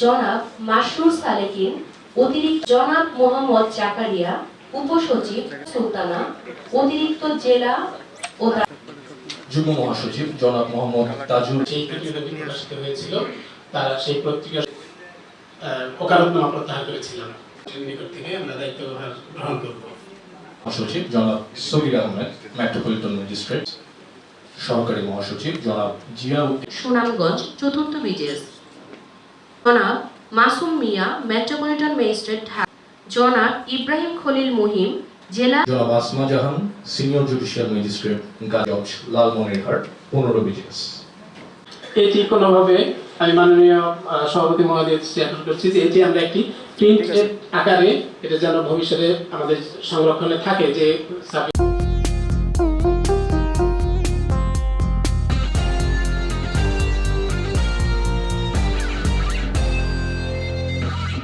জনাব মাসরুর সালেকিন, অতিরিক্ত জনাব মোহাম্মদ জাকারিয়া, উপসচিব সুলতানা, অতিরিক্ত জেলা ও যুগ্ম মহাসচিব জনাব মোহাম্মদ তাজুল। সেই প্রতিবেদনটি প্রকাশিত হয়েছিল, তারা সেই পত্রিকা ওকালতনামা প্রত্যাহার করেছিলাম। নিকট থেকে আমরা দায়িত্ব গ্রহণ করব। মহাসচিব জনাব সগির আহমেদ, মেট্রোপলিটন ম্যাজিস্ট্রেট। সহকারী মহাসচিব জনাব জিয়াউদ্দিন, সুনামগঞ্জ চতুর্থ বিজেএস। জনাব মাসুম মিয়া, মেট্রোপলিটন ম্যাজিস্ট্রেট ঢাকা। জনাব ইব্রাহিম খলিল মুহিম, জেলা। জনাব Asma Jahan, senior judicial magistrate Gaziganj Lalmonirhat 15 BJS. এটি কোনোভাবে আমি মাননীয় সভাপতি মহোদয়ের দৃষ্টি আকর্ষণ করছি যে এটি আমরা একটি প্রিন্ট আকারে এটা যেন ভবিষ্যতে আমাদের সংরক্ষণে থাকে যে